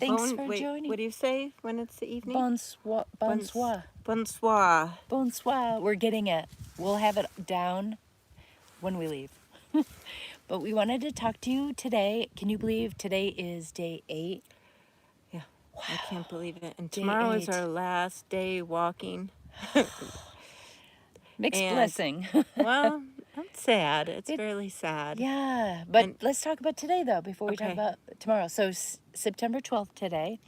Thanks for Wait, joining. what do you say when it's the evening? Bonsoir. Bonsoir. Bonsoir. Bonsoir. We're getting it. We'll have it down when we leave. But we wanted to talk to you today. Can you believe today is day 8? Yeah, wow. I can't believe it. And Day tomorrow 8. is our last day walking. Mixed blessing. Well, that's sad. It's fairly sad. Yeah, but let's talk about today, though, before we talk about tomorrow. So September 12th today,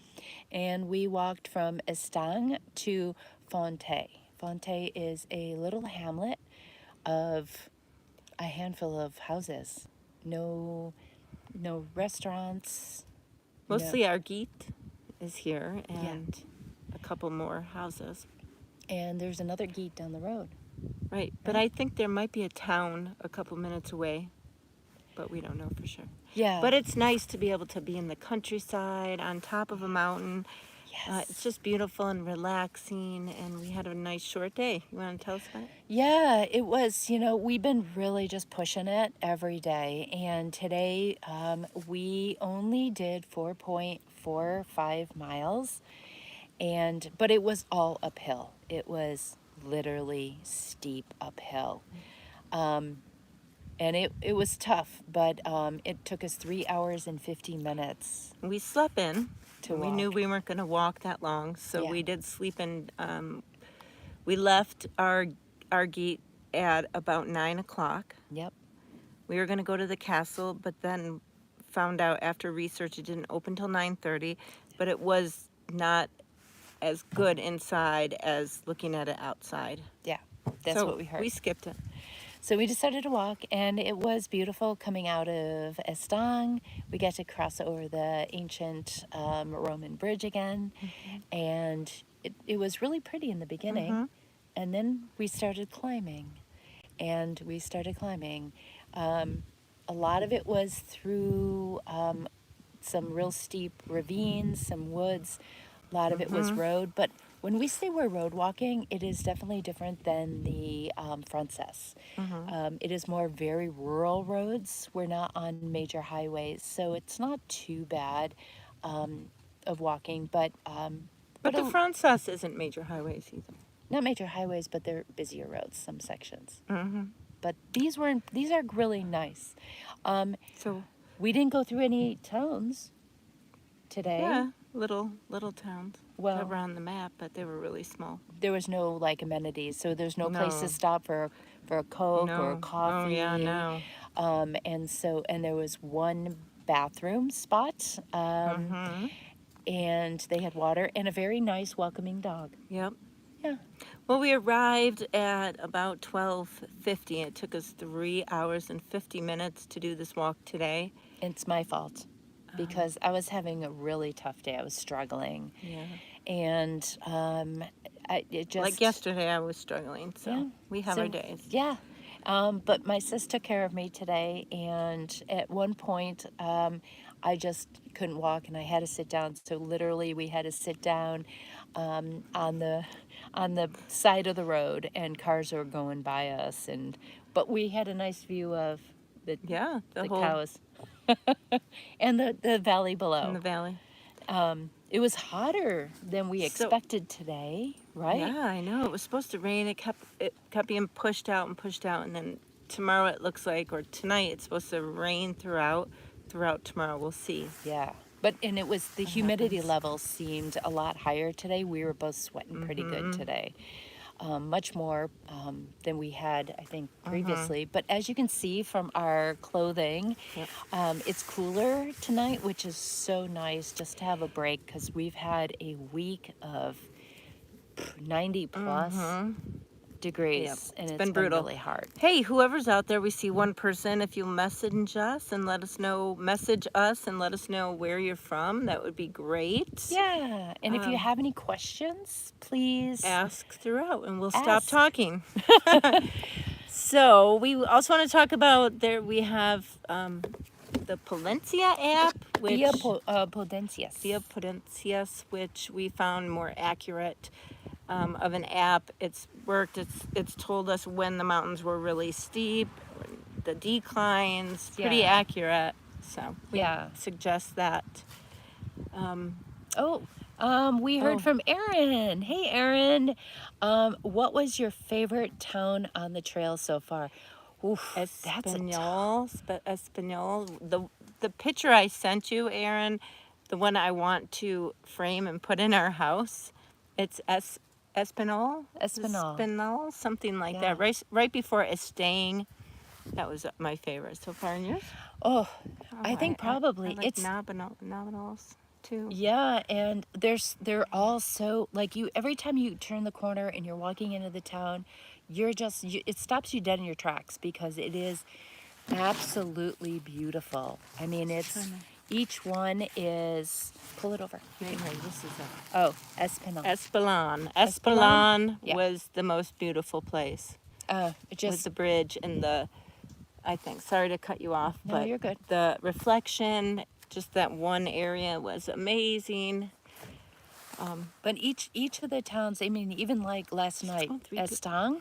and we walked from Estaing to Fonteilles. Fonteilles is a little hamlet of a handful of houses. No restaurants. Mostly our gite is here, and a couple more houses. And there's another gite down the road. Right, but I think there might be a town a couple minutes away, but we don't know for sure. Yeah. But it's nice to be able to be in the countryside, on top of a mountain. Yes. It's just beautiful and relaxing, and we had a nice short day. You want to tell us about it? Yeah, it was. We've been really just pushing it every day, and today we only did 4.45 miles, but it was all uphill. It was literally steep uphill. And it was tough, but it took us 3 hours and 50 minutes. We slept in. To walk. We knew we weren't going to walk that long, so we did sleep in. We left our gate at about 9 o'clock. Yep. We were going to go to the castle, but then found out after research it didn't open till 9:30, but it was not as good inside as looking at it outside. Yeah, that's what we heard. We skipped it. So we decided to walk, and it was beautiful coming out of Estaing. We got to cross over the ancient Roman bridge again, and it was really pretty in the beginning. And then we started climbing, a lot of it was through some real steep ravines, some woods. A lot of it was road, but when we say we're road walking, it is definitely different than the Fonteilles. It is more very rural roads. We're not on major highways, so it's not too bad of walking. But the Fonteilles isn't major highways either. Not major highways, but they're busier roads, some sections. But these are really nice. So we didn't go through any towns today. Yeah, little towns. Well, that were on the map, but they were really small. There was no amenities, so there's no place to stop for a Coke or a coffee. Oh yeah, no. And there was one bathroom spot, and they had water and a very nice welcoming dog. Yep. Yeah. Well, we arrived at about 12:50. It took us 3 hours and 50 minutes to do this walk today. It's my fault because I was having a really tough day. I was struggling. Yeah. And it just... Like yesterday, I was struggling, so we have our days. Yeah. But my sis took care of me today, and at one point, I just couldn't walk, and I had to sit down. So literally, we had to sit down on the side of the road, and cars were going by us, but we had a nice view of the cows and the valley below. In the valley. It was hotter than we expected today, right? Yeah, I know. It was supposed to rain. It kept being pushed out, and then tomorrow it looks like, or tonight it's supposed to rain throughout tomorrow. We'll see. Yeah. And it was the humidity level seemed a lot higher today. We were both sweating pretty good today. Much more than we had, I think, previously. But as you can see from our clothing, it's cooler tonight, which is so nice just to have a break because we've had a week of 90 plus degrees, and it's been brutal. Really hard. Hey, whoever's out there, we see one person. If you message us and let us know where you're from, that would be great. Yeah, and if you have any questions, please ask throughout, and we'll stop talking. So we also want to talk about we have the Podiensis app, which Podiensis, which we found more accurate of an app. It's worked. It's told us when the mountains were really steep, the declines, pretty accurate. So we suggest that We heard Oh. from Erin. Hey, Erin. What was your favorite town on the trail so far? Oof, that's a Espanol. The picture I sent you, Aaron, the one I want to frame and put in our house, it's Espinal, Espinal. Espinal, something like Yeah. that. Right before Estaing. That was my favorite so far. And yours? Oh, Oh, I think probably I like it's Nabinals too. yeah, and they're all so like you every time you turn the corner and you're walking into the town, it stops you dead in your tracks because it is absolutely beautiful. I mean, it's each one is pull it over. Right here, this is Oh, Espinal. Espelon. Espelon? Espelon Yeah. was the most beautiful place It with just the bridge and I think, sorry to cut you off, no, but you're good. the reflection, just that one area was amazing. But each of the towns, I mean, even like last night, Oh, three good. Estaing,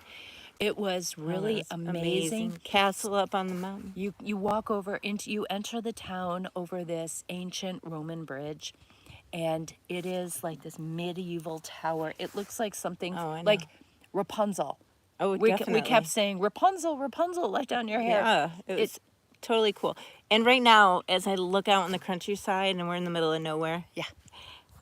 it was Oh, it really was amazing. Castle up on the mountain. You walk over into you enter the town over this ancient Roman bridge, and it is like this medieval tower. It looks like something Oh, I know. like Rapunzel. Oh, We definitely. kept saying Rapunzel, Rapunzel, let down your hair. Yeah, it was totally cool. And right now, as I look out in the countryside and we're in the middle of nowhere, Yeah.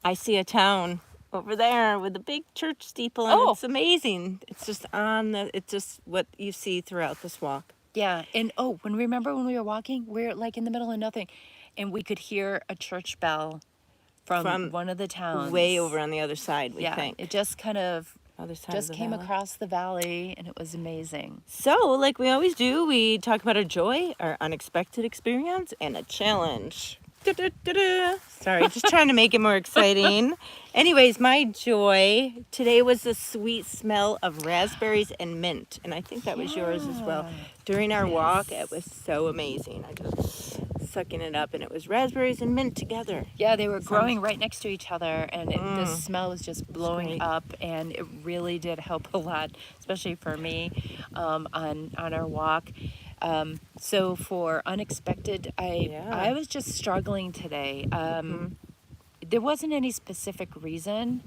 I see a town over there with a big church steeple, and Oh. it's amazing. It's just it's just what you see throughout this walk. Yeah, and remember when we were walking, we were like in the middle of nothing, and we could hear a church bell from one of the towns Way over on the other side, we yeah, think. it just kind of Other side just of the came valley. across the valley, and it was amazing. So, like we always do, we talk about our joy, our unexpected experience, and a challenge. Da-da-da-da. Sorry, just trying to make it more exciting. Anyways, my joy today was the sweet smell of raspberries and mint, and I think that was yours as well. Yeah. During our walk, it was so amazing. I just sucking it up, and it was raspberries and mint together. Yeah, they were growing right next to each other, and the smell was just blowing great. up, and it really did help a lot, especially for me on our walk. So for unexpected, I was just struggling today. There wasn't any specific reason.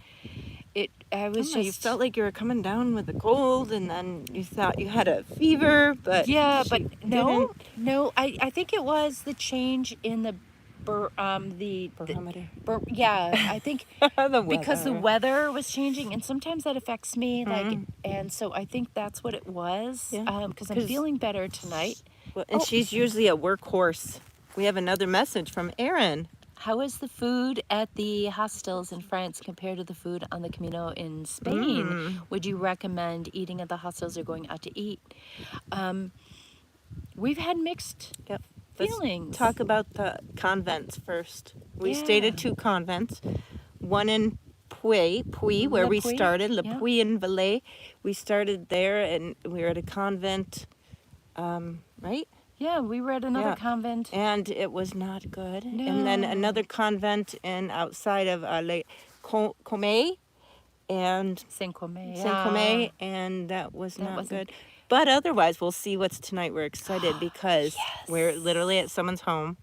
I was You just felt like you were coming down with a cold, and then you thought you had a fever, but yeah, you but didn't. no. I think it was the change in the Barometer. yeah, I think because the weather was changing, and sometimes that affects me. And so I think that's what it was. Yeah. Because I'm feeling better tonight. Well, and she's usually a workhorse. We have another message from Erin. How is the food at the hostels in France compared to the food on the Camino in Spain? Would you recommend eating at the hostels or going out to eat? We've had mixed feelings. Let's talk about the convents first. We stayed at 2 convents. One in Puy, where we started, Le Puy in Valais. We started there, and we were at a convent, right? Yeah, we were at another convent. And it was not good. No. And then another convent outside of Les Comé and Saint-Comé, and that was not good. But otherwise, we'll see what's tonight. We're excited because we're literally at someone's home,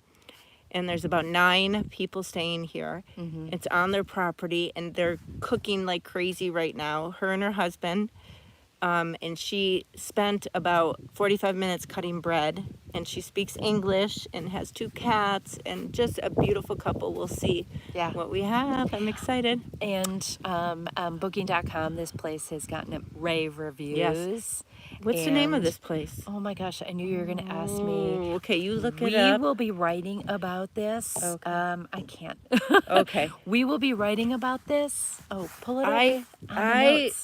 and there's about 9 people staying here. It's on their property, and they're cooking like crazy right now, her and her husband. And she spent about 45 minutes cutting bread, and she speaks English and has 2 cats, and just a beautiful couple. We'll see what we have. I'm excited. And Booking.com, this place has gotten rave reviews. Yes. What's the name of this place? Oh my gosh, I knew you were going to ask me. Okay, you look it up. We will be writing about this. Okay. I can't. Okay. We will be writing about this. Oh, pull it up.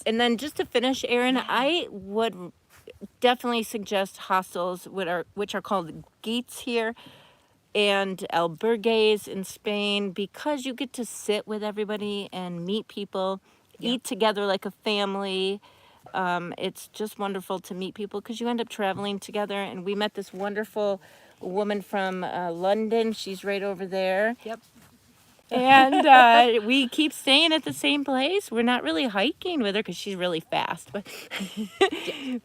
And then just to finish, Erin, I would definitely suggest hostels, which are called guites here, and albergues in Spain, because you get to sit with everybody and meet people, eat together like a family. It's just wonderful to meet people because you end up traveling together. And we met this wonderful woman from London. She's right over there. Yep. And we keep staying at the same place. We're not really hiking with her because she's really fast, but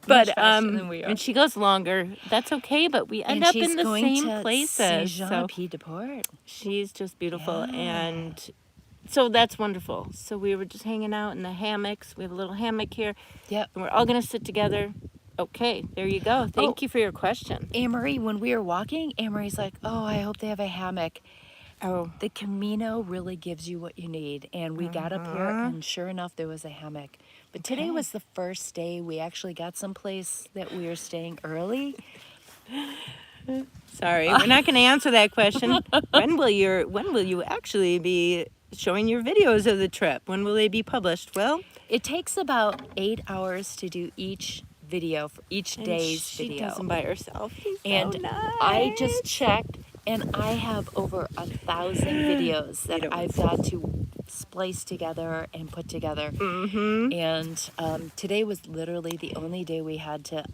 Much faster than we are. and she goes longer. That's okay, but we end And up she's in the going same to places. Saint So Jean Pied de Port. she's just beautiful, Yeah. and so that's wonderful. So we were just hanging out in the hammocks. We have a little hammock here, Yep. and we're all gonna sit together. Okay, there you go. Thank you for your question. Anne-Marie, when we were walking, Anne-Marie's like, oh, I hope they have a hammock. Oh, The Camino really gives you what you need. And we got up here, and sure enough, there was a hammock. But today Okay. was the first day we actually got someplace that we were staying early. sorry, we're not gonna answer that question. When will you actually be showing your videos of the trip? When will they be published? Well, It takes about 8 hours to do each video for each and day's she video. does them by herself. She's And so nice. I just checked, and I have over 1,000 videos that don't- I've got to splice together and put together. Mm-hmm. And today was literally the only day we had to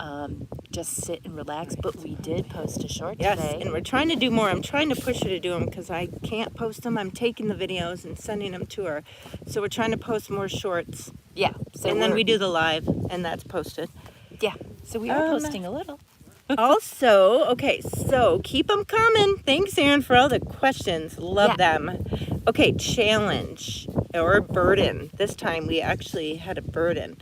just sit and relax, but we did post a short Yes, today. and we're trying to do more. I'm trying to push her to do them because I can't post them. I'm taking the videos and sending them to her. So we're trying to post more shorts. Yeah. So And then we're- we do the live, and that's posted. Yeah. So we are Um, posting a little. Also, okay, so keep them coming. Thanks, Erin, for all the questions. Love them. Okay, challenge or burden. This time we actually had a burden.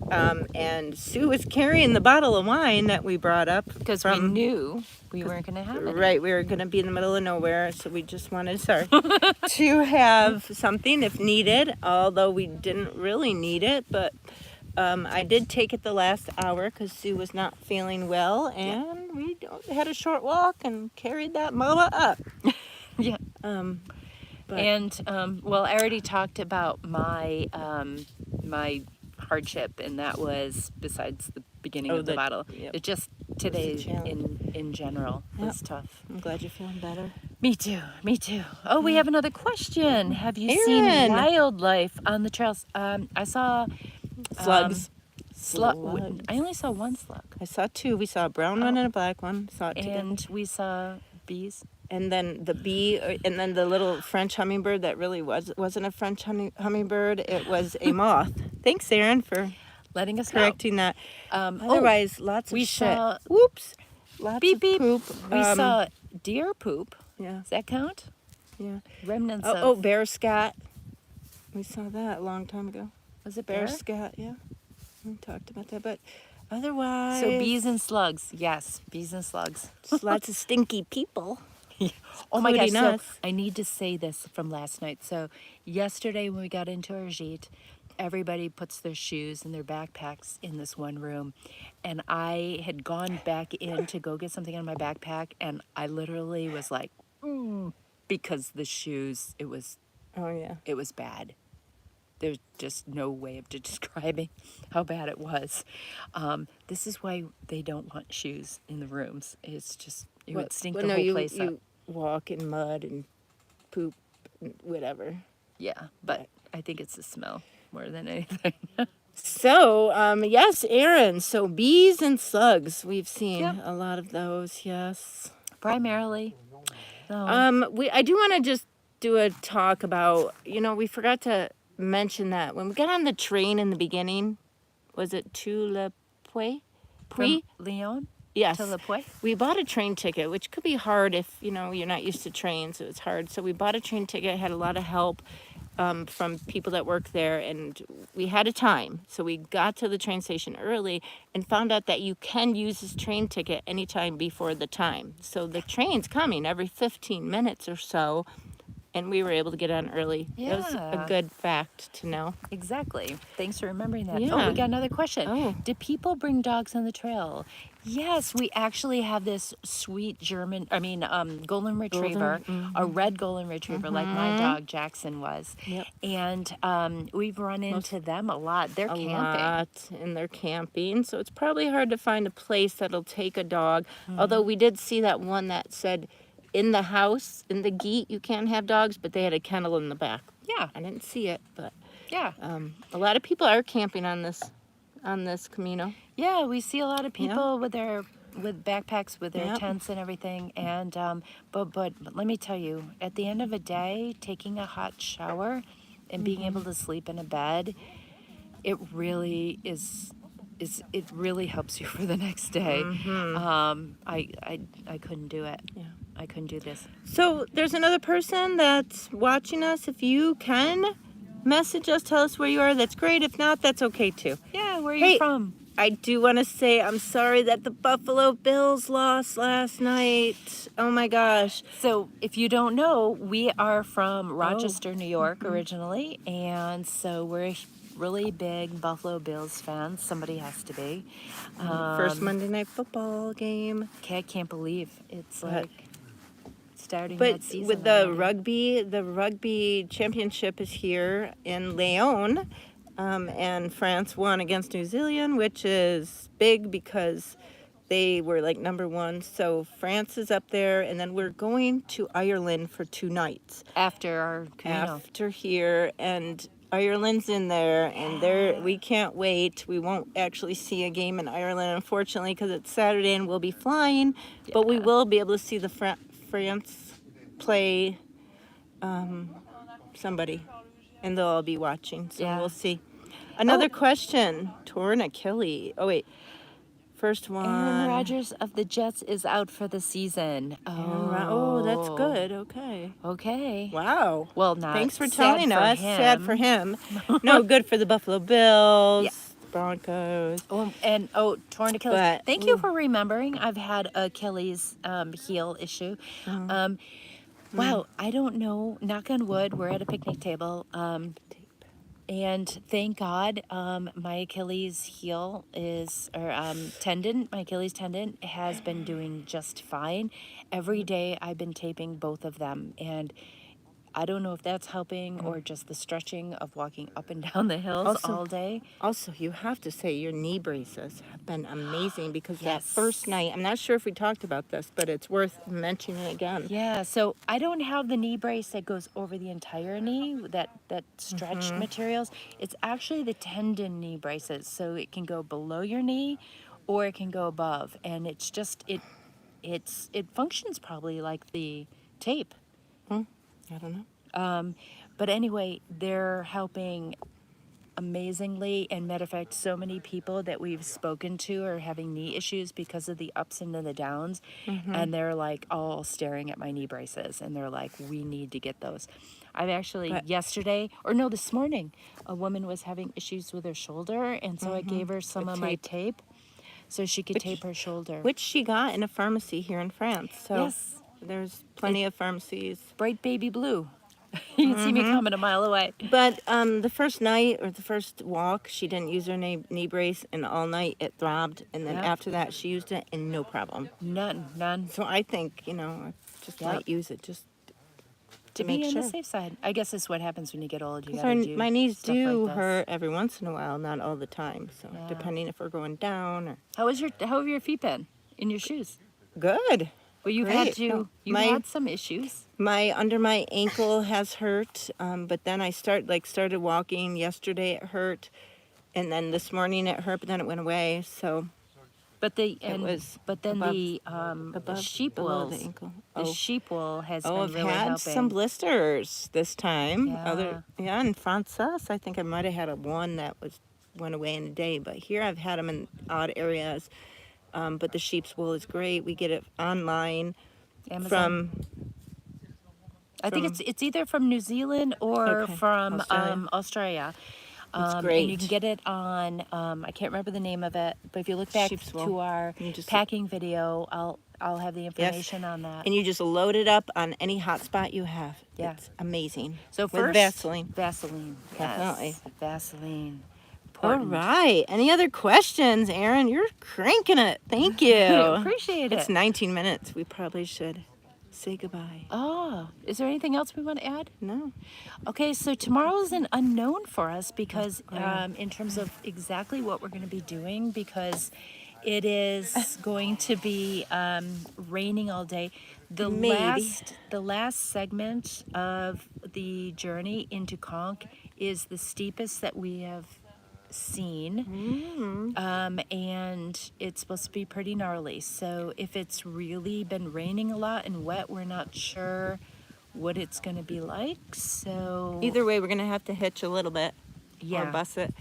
And Sue was carrying the bottle of wine that we brought up. Because we knew we weren't going to have it. Right, we were going to be in the middle of nowhere, so we just wanted to have something if needed, although we didn't really need it, but I did take it the last hour because Sue was not feeling well, and we had a short walk and carried that mama up. Yeah. But- And well, I already talked about my my hardship, and that was besides the beginning of the bottle. yep. It just today challenge. in general was tough. I'm glad you're feeling better. Me too. Me too. Oh, we have another question. Have you Erin. seen wildlife on the trails? I saw Slugs. slug. Slugs. I only saw one slug, I saw two. We saw a brown one and a black one. Saw it together. and we saw bees. And then the bee, and then the little French hummingbird that really wasn't a French hummingbird. It was a moth. Thanks, Erin, for Letting us know. correcting that. Oh, Otherwise, lots of we shit. saw- Whoops. Lots beep of beep. poop. We saw deer poop. Yeah, Does that count? yeah. Remnants Oh, of. bear scat. We saw that a long time ago. Was it Bear bear? scat, yeah. We talked about that, but otherwise. So bees and slugs. Yes, bees and slugs. just lots of stinky people. Oh my gosh, including so us. I need to say this from last night. So yesterday when we got into our gîte, everybody puts their shoes and their backpacks in this one room. And I had gone back in to go get something on my backpack, and I literally was like, because the shoes, it was Oh, yeah. bad. There's just no way of describing how bad it was. This is why they don't want shoes in the rooms. It's just, it would stink the whole place up. You walk in mud and poop and whatever. Yeah, but I think it's the smell more than anything. So, yes, Erin. So bees and slugs, we've seen Yep. a lot of those. Yes. Primarily. So, I do want to just do a talk about. We forgot to mention that when we got on the train in the beginning, was it to Le Puy? from Lyon Yes. to Le Puy. We bought a train ticket, which could be hard if you're not used to trains. It was hard. So we bought a train ticket. Had a lot of help from people that work there, and we had a time. So we got to the train station early and found out that you can use this train ticket anytime before the time. So the train's coming every 15 minutes or so, and we were able to get on early. That was a Yeah. good fact to know. Exactly. Thanks for remembering that. Oh, Yeah. we got another question. Oh. Do people bring dogs on the trail? Yes, we actually have this sweet golden retriever, a red golden retriever, like my dog Jackson was. Yep. And we've run into them a lot. They're A camping. lot, and they're camping, so it's probably hard to find a place that'll take a dog. Although we did see that one that said in the house, in the gate, you can't have dogs, but they had a kennel in the back. Yeah, I didn't see it, but yeah. a lot of people are camping on this Camino. Yeah, we see a lot of people with their with backpacks with their Yep. tents and everything. And but let me tell you, at the end of a day, taking a hot shower and being able to sleep in a bed, it really is it really helps you for the next day. I couldn't do it. Yeah. I couldn't do this. So there's another person that's watching us. If you can message us, tell us where you are. That's great. If not, that's okay too. Yeah, where are Hey, you from? I do want to say I'm sorry that the Buffalo Bills lost last night. Oh my gosh. So, if you don't know, we are from Rochester, New York Mm-hmm. originally, and so we're really big Buffalo Bills fans. Somebody has to be. First Monday Night Football game. I can't believe it's But- like starting But that season. with the already. rugby championship is here in Lyon, and France won against New Zealand, which is big because they were like number one. So France is up there, and then we're going to Ireland for 2 nights After our Camino. after here, and Ireland's in there, and we can't wait. We won't actually see a game in Ireland, unfortunately, because it's Saturday and we'll be flying, but we will be able to see the France play somebody, and they'll all be watching, so Yeah. we'll see. Another Oh. question, torn Achilles. Oh, wait. First one. Aaron Rodgers of the Jets is out for the season. Oh, that's good. Okay. Okay. Wow. Well, not Thanks for sad telling for us. Sad him. for him. No, good for the Buffalo Bills, Yeah. Broncos. Torn Achilles. But- Thank you for remembering. I've had Achilles heel issue. Wow, I don't know. Knock on wood. We're at a picnic table. And thank God, my Achilles heel tendon, my Achilles tendon has been doing just fine. Every day I've been taping both of them. And I don't know if that's helping or just the stretching of walking up and down the hills Also- all day. Also, you have to say your knee braces have been amazing because that Yes. first night, I'm not sure if we talked about this, but it's worth mentioning again. Yeah, so I don't have the knee brace that goes over the entire knee, that stretched materials. It's actually the tendon knee braces, so it can go below your knee or it can go above, and it's just it functions probably like the tape. I don't know. But anyway, they're helping amazingly, and matter of fact, so many people that we've spoken to are having knee issues because of the ups and the downs, and they're like all staring at my knee braces, and they're like, we need to get those. I've actually this morning, a woman was having issues with her shoulder, and so I gave her some of my tape so she could tape her shoulder. Which she got in a pharmacy here in France. So Yes. there's plenty of pharmacies. Bright baby blue. You can see me coming a mile away. But the first night or the first walk, she didn't use her knee brace, and all night it throbbed. And then Yep. after that, she used it, and no problem. None. So I think, I just Yep. might use it just To make be on sure. the safe side. I guess it's what happens when you get old. You 'Cause gotta do my knees stuff do like this. hurt every once in a while, not all the time. So Yeah. depending if we're going down or How have your feet been in your shoes? good. Well, you've Great. had No, had some issues. My under my ankle has hurt, but then I started walking yesterday. It hurt, and then this morning it hurt, but then it went away. So But the above, sheep below wool, the ankle. the sheep wool has been I've really had helping. some blisters this time. Yeah. In Frances, I think I might have had one that went away in a day, but here I've had them in odd areas. But the sheep's wool is great. We get it online Amazon. from. I think it's either from New Zealand or Okay, from Australia. Australia. It's And great. you can get it on. I can't remember the name of it, but if you look back Sheep's wool. to our You just- packing video, I'll have the information on that. And you just load it up on any hotspot you have. Yeah. It's amazing. So with first, Vaseline. Vaseline, Definitely. yes, Vaseline. All Important. right. Any other questions, Aaron? You're cranking it. Thank you. Appreciate It's it. 19 minutes. We probably should say goodbye. Oh, is there anything else we want to add? No. Okay, so tomorrow is an unknown for us because yeah. in terms of exactly what we're going to be doing, because it is going to be raining all day. Maybe. The last segment of the journey into Conch is the steepest that we have seen. And it's supposed to be pretty gnarly. So if it's really been raining a lot and wet, we're not sure what it's going to be like. So Either way, we're gonna have to hitch a little bit, or yeah, bus it.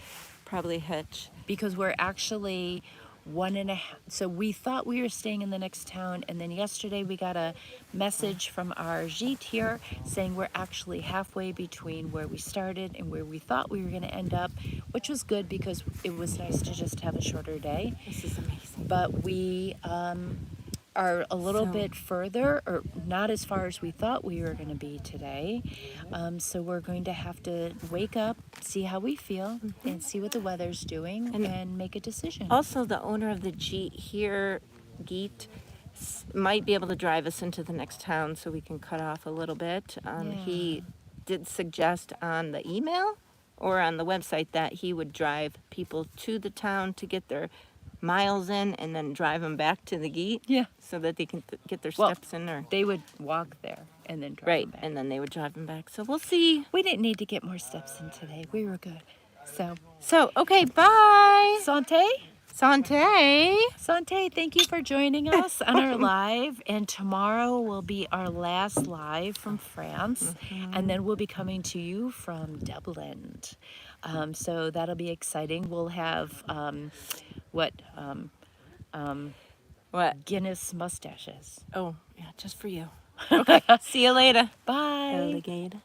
Probably hitch. because we're actually 1.5. So we thought we were staying in the next town, and then yesterday we got a message from our gîte here saying we're actually halfway between where we started and where we thought we were going to end up, which was good because it was nice to just have a shorter day. This is amazing. But we are a little So- bit further, or not as far as we thought we were going to be today. So we're going to have to wake up, see how we feel, and see what the weather's doing, and make a decision. Also, the owner of the gîte here, might be able to drive us into the next town so we can cut off a little bit. He did suggest on the email or on the website that he would drive people to the town to get their miles in and then drive them back to the gîte. Yeah. So that they can get their Well, steps in. Or They would walk there and then drive right, them back. and then they would drive them back. So we'll see. We didn't need to get more steps in today. We were good. So okay, bye. Santé. Santé. Santé, thank you for joining us on our live. And tomorrow will be our last live from France. And then we'll be coming to you from Dublin. So that'll be exciting. We'll have What? Guinness mustaches. Oh, yeah, just for you. Okay. See you later. Bye. Alligator.